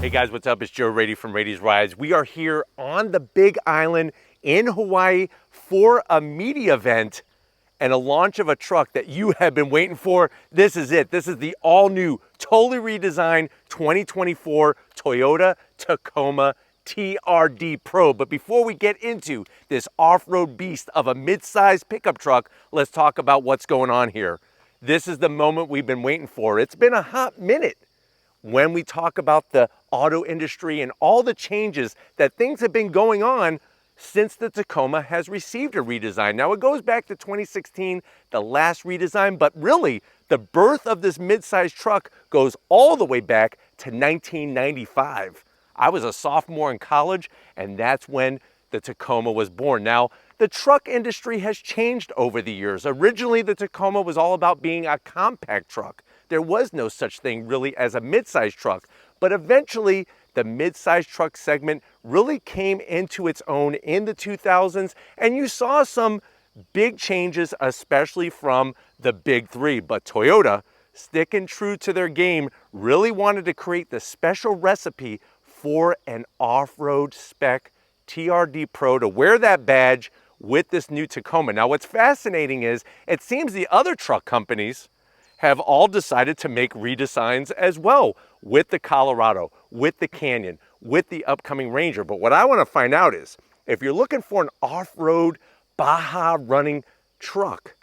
Hey guys, what's up? It's Joe Raiti from Raiti's Rides. We are here on the Big Island in Hawaii for a media event and a launch of a truck that you have been waiting for. This is it. This is the all-new, totally redesigned 2024 Toyota Tacoma TRD Pro. But before we get into this off-road beast of a mid-sized pickup truck, let's talk about what's going on here. This is the moment we've been waiting for. It's been a hot minute. When we talk about the auto industry and all the changes that things have been going on since the Tacoma has received a redesign. Now it goes back to 2016, the last redesign, but really the birth of this mid-sized truck goes all the way back to 1995. I was a sophomore in college, and that's when the Tacoma was born. Now, the truck industry has changed over the years. Originally, the Tacoma was all about being a compact truck. There was no such thing really as a mid-sized truck, but eventually the mid-sized truck segment really came into its own in the 2000s, and you saw some big changes, especially from the big three. But Toyota, sticking true to their game, really wanted to create the special recipe for an off-road spec TRD Pro to wear that badge with this new Tacoma. Now what's fascinating is it seems the other truck companies have all decided to make redesigns as well, with the Colorado, with the Canyon, with the upcoming Ranger. But what I want to find out is, if you're looking for an off-road Baja running truck,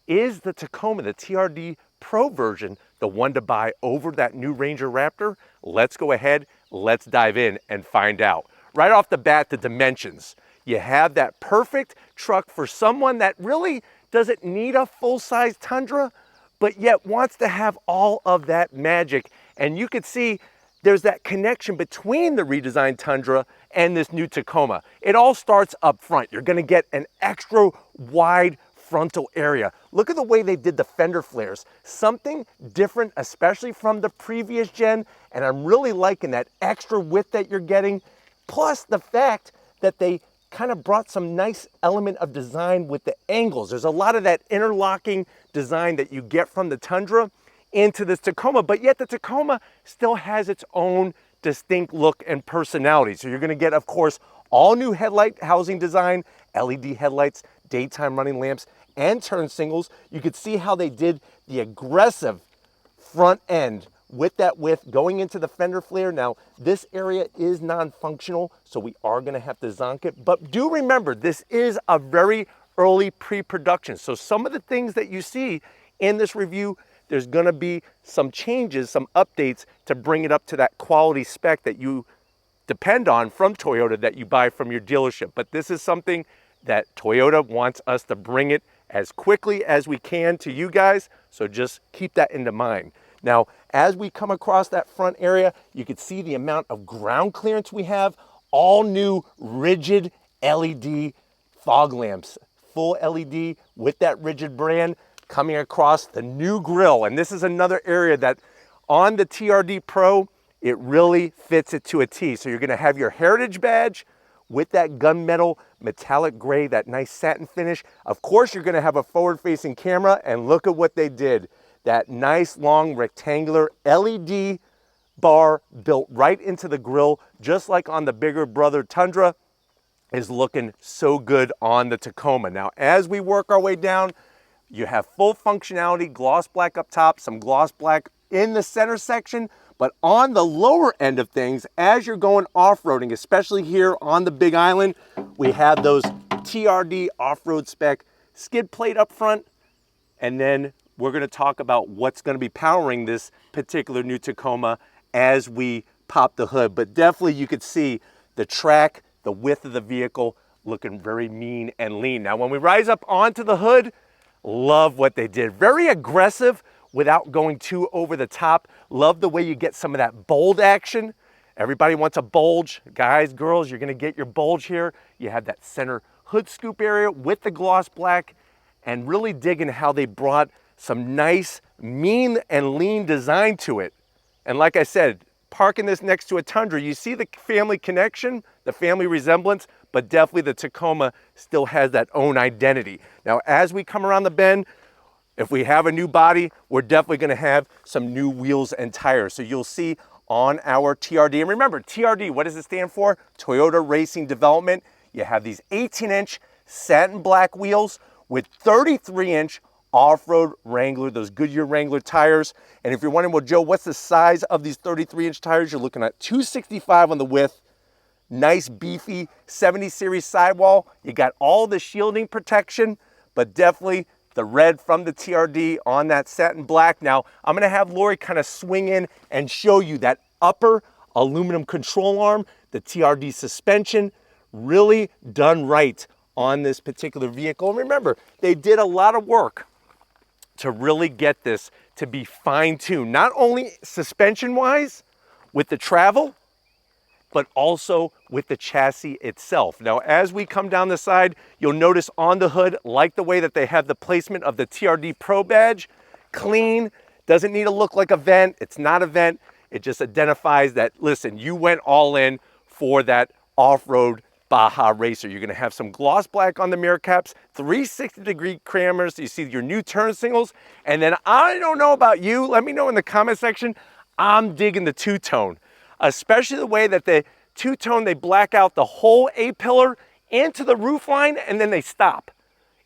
is the Tacoma, the TRD Pro version, the one to buy over that new Ranger Raptor? Let's go ahead, let's dive in and find out. Right off the bat, the dimensions. You have that perfect truck for someone that really doesn't need a full-size Tundra, but yet wants to have all of that magic. And you can see there's that connection between the redesigned Tundra and this new Tacoma. It all starts up front. You're gonna get an extra wide frontal area. Look at the way they did the fender flares. Something different, especially from the previous gen, and I'm really liking that extra width that you're getting, plus the fact that they kind of brought some nice element of design with the angles. There's a lot of that interlocking design that you get from the Tundra into this Tacoma, but yet the Tacoma still has its own distinct look and personality. So you're gonna get, of course, all new headlight housing design, LED headlights, daytime running lamps, and turn signals. You could see how they did the aggressive front end with that width going into the fender flare. Now, this area is non-functional, so we are gonna have to zonk it. But do remember, this is a very early pre-production. So some of the things that you see in this review, there's gonna be some changes, some updates to bring it up to that quality spec that you depend on from Toyota that you buy from your dealership. But this is something that Toyota wants us to bring it as quickly as we can to you guys. So just keep that into mind. Now, as we come across that front area, you can see the amount of ground clearance we have. All new rigid LED fog lamps, full LED with that rigid brand coming across the new grille. And this is another area that on the TRD Pro, it really fits it to a T. So you're gonna have your heritage badge with that gunmetal metallic gray, that nice satin finish. Of course, you're gonna have a forward-facing camera, and look at what they did. That nice long rectangular LED bar built right into the grille, just like on the bigger brother Tundra, is looking so good on the Tacoma. Now, as we work our way down, you have full functionality, gloss black up top, some gloss black in the center section, but on the lower end of things, as you're going off-roading, especially here on the Big Island, we have those TRD off-road spec skid plate up front, and then we're gonna talk about what's gonna be powering this particular new Tacoma as we pop the hood. But definitely you could see the track, the width of the vehicle looking very mean and lean. Now, when we rise up onto the hood, love what they did. Very aggressive without going too over the top. Love the way you get some of that bold action. Everybody wants a bulge. Guys, girls, you're gonna get your bulge here. You have that center hood scoop area with the gloss black, and really digging how they brought some nice mean and lean design to it. And like I said, parking this next to a Tundra, you see the family connection, the family resemblance, but definitely the Tacoma still has that own identity. Now, as we come around the bend, if we have a new body, we're definitely gonna have some new wheels and tires. So you'll see on our TRD. And remember, TRD, what does it stand for? Toyota Racing Development. You have these 18-inch satin black wheels with 33-inch off-road Wrangler, those Goodyear Wrangler tires. And if you're wondering, well, Joe, what's the size of these 33-inch tires? You're looking at 265 on the width. Nice beefy 70 series sidewall. You got all the shielding protection, but definitely the red from the TRD on that satin black. Now, I'm gonna have Lori kind of swing in and show you that upper aluminum control arm, the TRD suspension, really done right on this particular vehicle. And remember, they did a lot of work to really get this to be fine-tuned, not only suspension-wise with the travel, but also with the chassis itself. Now, as we come down the side, you'll notice on the hood, like the way that they have the placement of the TRD Pro badge, clean, doesn't need to look like a vent. It's not a vent. It just identifies that, listen, you went all in for that off-road Baja racer. You're gonna have some gloss black on the mirror caps, 360-degree cameras. You see your new turn signals. And then I don't know about you, let me know in the comment section, I'm digging the two-tone. Especially the way that the two-tone, they black out the whole A-pillar into the roof line and then they stop.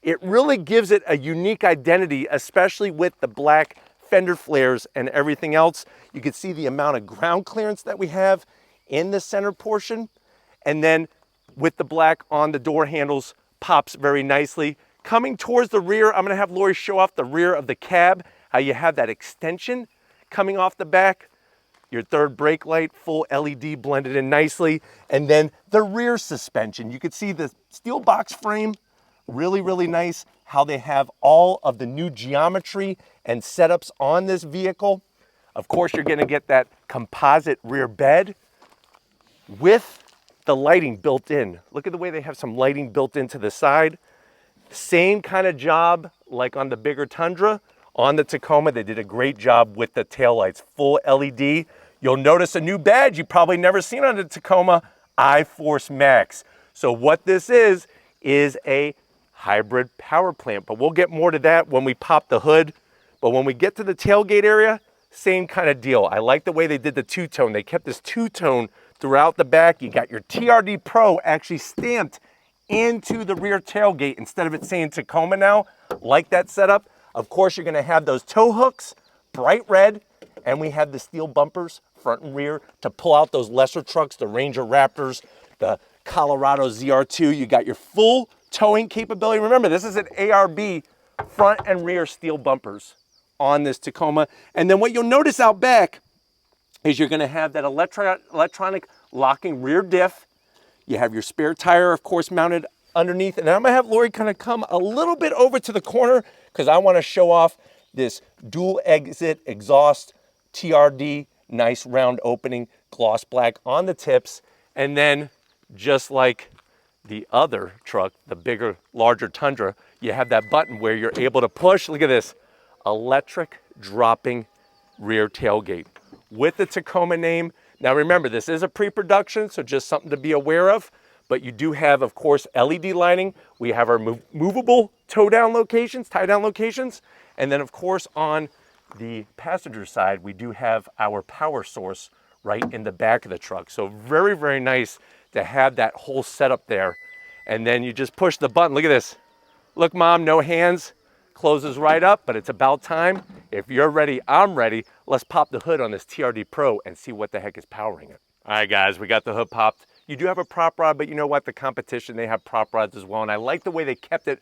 It really gives it a unique identity, especially with the black fender flares and everything else. You can see the amount of ground clearance that we have in the center portion. And then with the black on the door handles, pops very nicely. Coming towards the rear, I'm gonna have Lori show off the rear of the cab, how you have that extension coming off the back. Your third brake light, full LED blended in nicely. And then the rear suspension. You can see the steel box frame, really, really nice. How they have all of the new geometry and setups on this vehicle. Of course, you're gonna get that composite rear bed with the lighting built in. Look at the way they have some lighting built into the side. Same kind of job like on the bigger Tundra. On the Tacoma, they did a great job with the taillights, full LED. You'll notice a new badge you probably never seen on the Tacoma, iForce Max. So what this is a hybrid power plant, but we'll get more to that when we pop the hood. But when we get to the tailgate area, same kind of deal. I like the way they did the two-tone. They kept this two-tone throughout the back. You got your TRD Pro actually stamped into the rear tailgate instead of it saying Tacoma now. Like that setup. Of course, you're gonna have those tow hooks, bright red, and we have the steel bumpers, front and rear, to pull out those lesser trucks, the Ranger Raptors, the Colorado ZR2. You got your full towing capability. Remember, this is an ARB front and rear steel bumpers on this Tacoma. And then what you'll notice out back is you're gonna have that electronic locking rear diff. You have your spare tire, of course, mounted underneath. And I'm gonna have Lori kind of come a little bit over to the corner because I wanna show off this dual exit exhaust TRD, nice round opening, gloss black on the tips. And then just like the other truck, the bigger, larger Tundra, you have that button where you're able to push, look at this, electric dropping rear tailgate with the Tacoma name. Now remember, this is a pre-production, so just something to be aware of, but you do have, of course, LED lighting. We have our movable tie-down locations, and then of course on the passenger side, we do have our power source right in the back of the truck. So very, very nice to have that whole setup there. And then you just push the button, look at this. Look, Mom, no hands, closes right up, but it's about time. If you're ready, I'm ready. Let's pop the hood on this TRD Pro and see what the heck is powering it. All right, guys, we got the hood popped. You do have a prop rod, but you know what? The competition, they have prop rods as well. And I like the way they kept it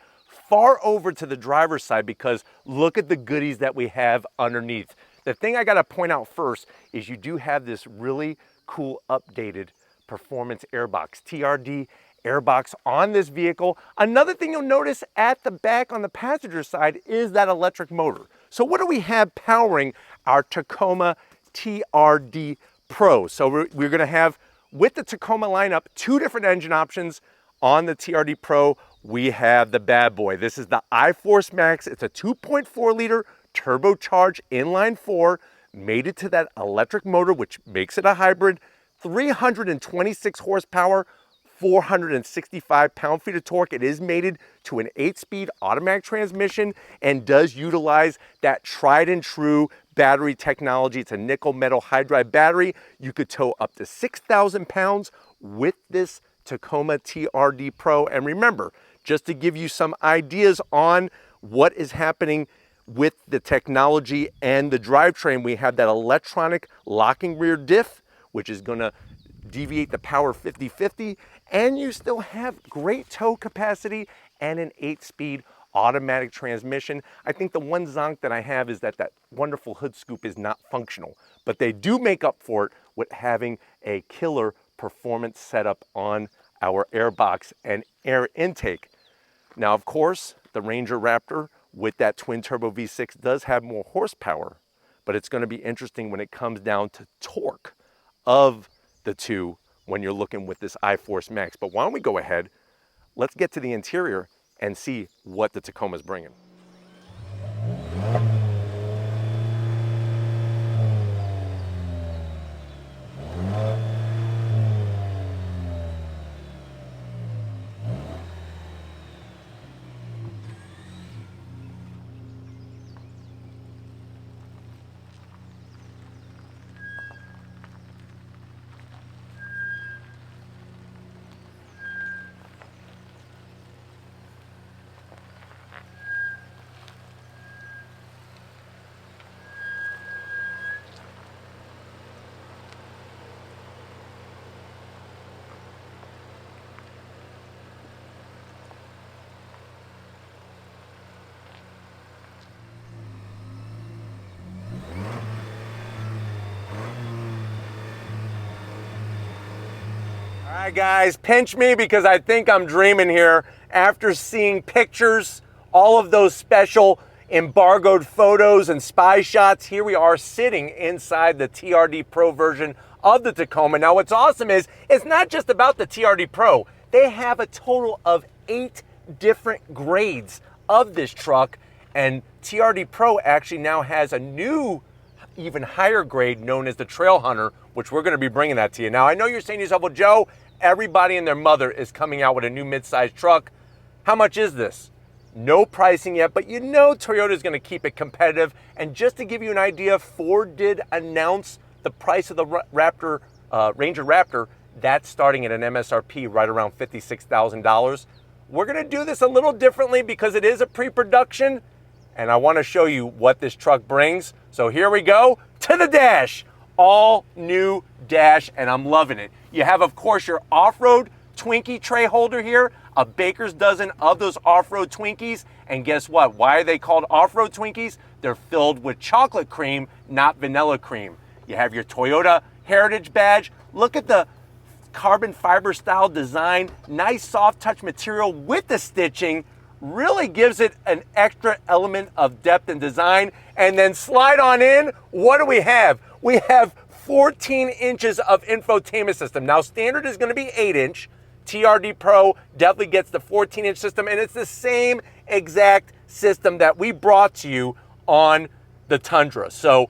far over to the driver's side because look at the goodies that we have underneath. The thing I gotta point out first is you do have this really cool updated performance airbox, TRD airbox on this vehicle. Another thing you'll notice at the back on the passenger side is that electric motor. So what do we have powering our Tacoma TRD Pro? So we're gonna have, with the Tacoma lineup, two different engine options. On the TRD Pro, we have the bad boy. This is the iForce Max. It's a 2.4 liter turbocharged inline four, made it to that electric motor, which makes it a hybrid, 326 horsepower, 465 pound-feet of torque. It is mated to an 8-speed automatic transmission and does utilize that tried and true battery technology. It's a nickel metal hydride battery. You could tow up to 6,000 pounds with this Tacoma TRD Pro. And remember, just to give you some ideas on what is happening with the technology and the drivetrain, we have that electronic locking rear diff, which is going to deviate the power 50-50, and you still have great tow capacity and an 8-speed automatic transmission. I think the one zonk that I have is that that wonderful hood scoop is not functional, but they do make up for it with having a killer performance setup on our airbox and air intake. Now, of course, the Ranger Raptor with that twin turbo V6 does have more horsepower, but it's going to be interesting when it comes down to torque of the two when you're looking with this iForce Max. But why don't we go ahead, let's get to the interior and see what the Tacoma's bringing. All right, guys, pinch me because I think I'm dreaming here. After seeing pictures, all of those special embargoed photos and spy shots, here we are sitting inside the TRD Pro version of the Tacoma. Now, what's awesome is it's not just about the TRD Pro. They have a total of 8 different grades of this truck, and TRD Pro actually now has a new, even higher grade known as the Trail Hunter, which we're going to be bringing that to you. Now, I know you're saying to yourself, well, Joe, everybody and their mother is coming out with a new mid-size truck. How much is this? No pricing yet, but you know Toyota is going to keep it competitive. And just to give you an idea, Ford did announce the price of the Raptor, Ranger Raptor. That's starting at an MSRP right around $56,000. We're going to do this a little differently because it is a pre-production, and I want to show you what this truck brings. So here we go to the dash. All new dash, and I'm loving it. You have, of course, your off-road Twinkie tray holder here, a baker's dozen of those off-road Twinkies, and guess what? Why are they called off-road Twinkies? They're filled with chocolate cream, not vanilla cream. You have your Toyota Heritage badge. Look at the carbon fiber style design, nice soft touch material with the stitching, really gives it an extra element of depth and design. And then slide on in, what do we have? We have 14 inches of infotainment system. Now, standard is going to be 8-inch. TRD Pro definitely gets the 14-inch system, and it's the same exact system that we brought to you on the Tundra. So,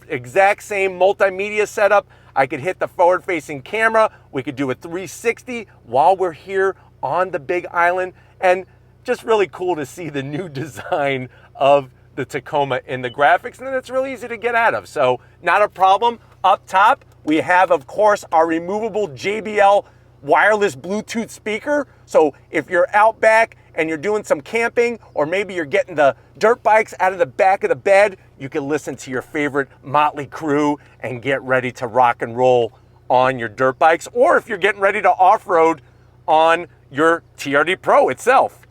exact same multimedia setup. I could hit the forward-facing camera. We could do a 360 while we're here on the Big Island, and just really cool to see the new design of the Tacoma in the graphics, and it's really easy to get out of. So not a problem. Up top, we have, of course, our removable JBL wireless Bluetooth speaker. So if you're out back and you're doing some camping, or maybe you're getting the dirt bikes out of the back of the bed, you can listen to your favorite Motley Crue and get ready to rock and roll on your dirt bikes, or if you're getting ready to off-road on your TRD Pro itself.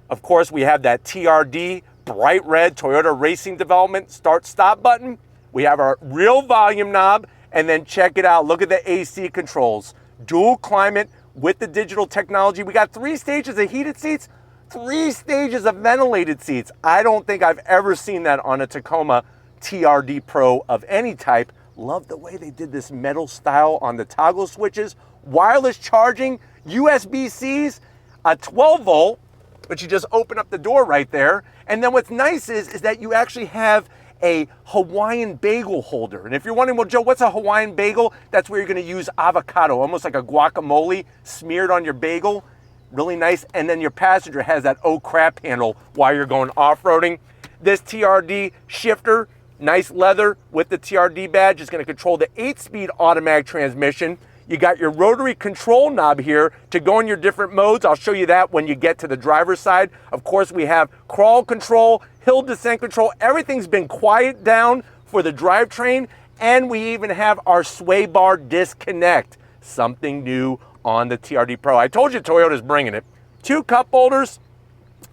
Of course, we have that TRD bright red Toyota Racing Development start-stop button. We have our real volume knob, and then check it out. Look at the AC controls. Dual climate with the digital technology. We got 3 stages of heated seats, 3 stages of ventilated seats. I don't think I've ever seen that on a Tacoma TRD Pro of any type. Love the way they did this metal style on the toggle switches. Wireless charging, USB-Cs, a 12 volt, but you just open up the door right there. And then what's nice is that you actually have a Hawaiian bagel holder. And if you're wondering, well, Joe, what's a Hawaiian bagel? That's where you're gonna use avocado, almost like a guacamole smeared on your bagel. Really nice. And then your passenger has that oh crap handle while you're going off-roading. This TRD shifter Nice leather with the TRD badge. It's going to control the 8-speed automatic transmission. You got your rotary control knob here to go in your different modes. I'll show you that when you get to the driver's side. Of course, we have crawl control, hill descent control. Everything's been quiet down for the drivetrain, and we even have our sway bar disconnect. Something new on the TRD Pro. I told you Toyota's bringing it. 2 cup holders,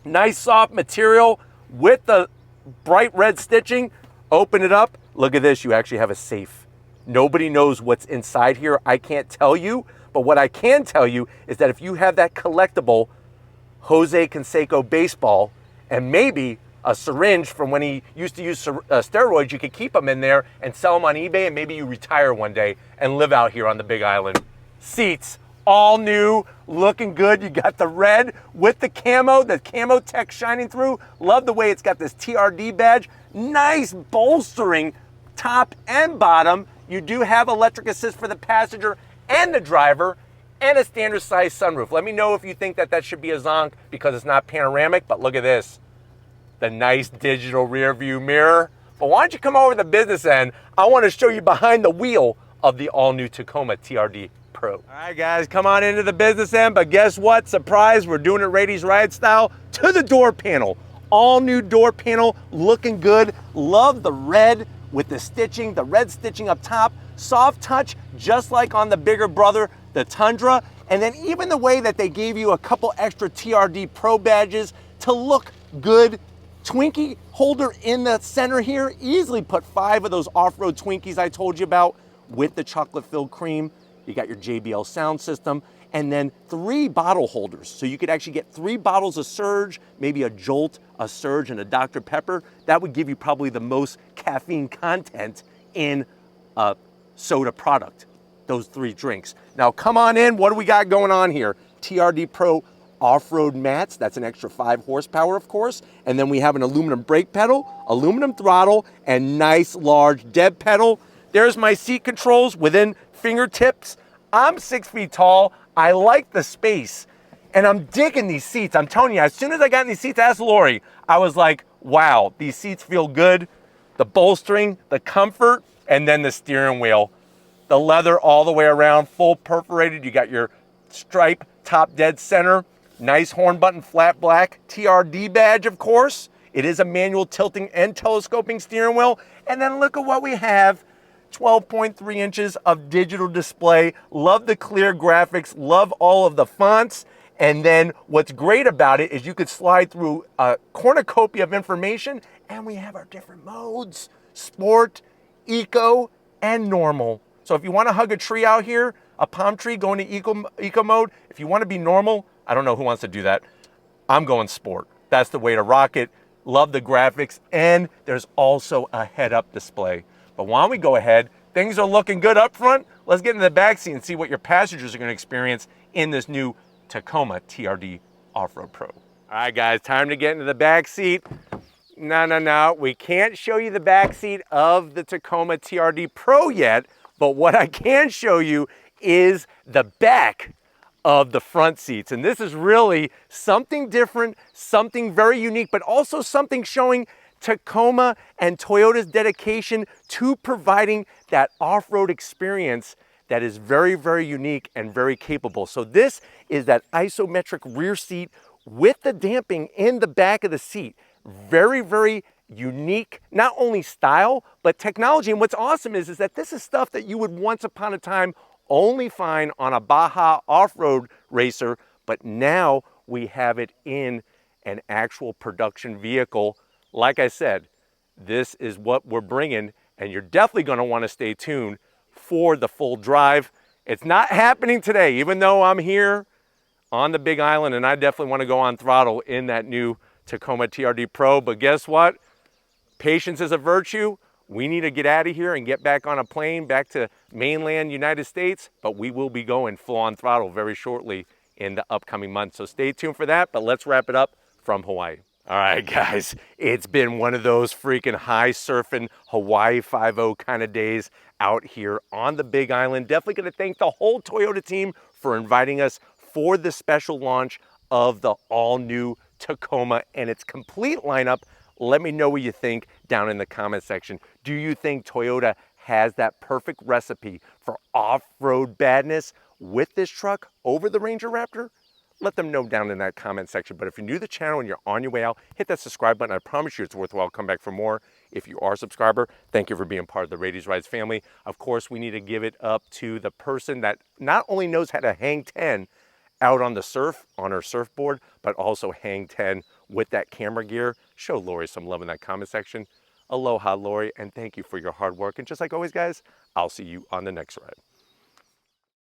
nice soft material with the bright red stitching. Open it up. Look at this. You actually have a safe. Nobody knows what's inside here. I can't tell you, but what I can tell you is that if you have that collectible Jose Canseco baseball and maybe a syringe from when he used to use steroids, you could keep them in there and sell them on eBay, and maybe you retire one day and live out here on the Big Island. Seats, all new, looking good. You got the red with the camo tech shining through. Love the way it's got this TRD badge. Nice bolstering top and bottom. You do have electric assist for the passenger and the driver, and a standard size sunroof. Let me know if you think that that should be a zonk because it's not panoramic, but look at this. The nice digital rear view mirror. But why don't you come over to the business end? I want to show you behind the wheel of the all-new Tacoma TRD Pro. All right, guys, come on into the business end, but guess what? Surprise, we're doing it Raiti's Ride style to the door panel. All new door panel, looking good. Love the red with the stitching, the red stitching up top, soft touch, just like on the bigger brother, the Tundra. And then even the way that they gave you a couple extra TRD Pro badges to look good. Twinkie holder in the center here. Easily put 5 of those off-road Twinkies I told you about with the chocolate-filled cream. You got your JBL sound system. And then 3 bottle holders. So you could actually get 3 bottles of Surge, maybe a Jolt, a Surge, and a Dr. Pepper. That would give you probably the most caffeine content in a soda product, those 3 drinks. Now come on in, what do we got going on here? TRD Pro off-road mats, that's an extra 5 horsepower, of course. And then we have an aluminum brake pedal, aluminum throttle, and nice large dead pedal. There's my seat controls within fingertips. I'm 6 feet tall. I like the space, and I'm digging these seats. I'm telling you, as soon as I got in these seats, asked Lori, I was like, wow, these seats feel good. The bolstering, the comfort, and then the steering wheel. The leather all the way around, full perforated. You got your stripe top dead center. Nice horn button, flat black. TRD badge, of course. It is a manual tilting and telescoping steering wheel. And then look at what we have. 12.3 inches of digital display. Love the clear graphics, love all of the fonts. And then what's great about it is you could slide through a cornucopia of information, and we have our different modes: sport, eco, and normal. So if you want to hug a tree out here, a palm tree, going to eco mode. If you want to be normal, I don't know who wants to do that. I'm going sport. That's the way to rock it. Love the graphics, and there's also a head-up display. But why don't we go ahead? Things are looking good up front. Let's get into the back seat and see what your passengers are going to experience in this new Tacoma TRD Off-Road Pro. All right, guys, time to get into the back seat. No, we can't show you the back seat of the Tacoma TRD Pro yet, but what I can show you is the back of the front seats. And this is really something different, something very unique, but also something showing Tacoma and Toyota's dedication to providing that off-road experience that is very, very unique and very capable. So this is that isometric rear seat with the damping in the back of the seat. Very, very unique, not only style, but technology. And what's awesome is that this is stuff that you would once upon a time only find on a Baja off-road racer, but now we have it in an actual production vehicle. Like I said, this is what we're bringing, and you're definitely going to want to stay tuned for the full drive. It's not happening today, even though I'm here on the Big Island, and I definitely want to go on throttle in that new Tacoma TRD Pro. But guess what? Patience is a virtue. We need to get out of here and get back on a plane back to mainland United States, but we will be going full on throttle very shortly in the upcoming months. So stay tuned for that, but let's wrap it up from Hawaii. All right, guys, it's been one of those freaking high surfing Hawaii 5-0 kind of days out here on the Big Island. Definitely going to thank the whole Toyota team for inviting us for the special launch of the all-new Tacoma and its complete lineup. Let me know what you think down in the comment section. Do you think Toyota has that perfect recipe for off-road badness with this truck over the Ranger Raptor? Let them know down in that comment section. But if you're new to the channel and you're on your way out, hit that subscribe button. I promise you it's worthwhile. Come back for more. If you are a subscriber, thank you for being part of the Raity's Rides family. Of course, we need to give it up to the person that not only knows how to hang 10 out on the surf, on her surfboard, but also hang 10 with that camera gear. Show Lori some love in that comment section. Aloha, Lori, and thank you for your hard work. And just like always, guys, I'll see you on the next ride.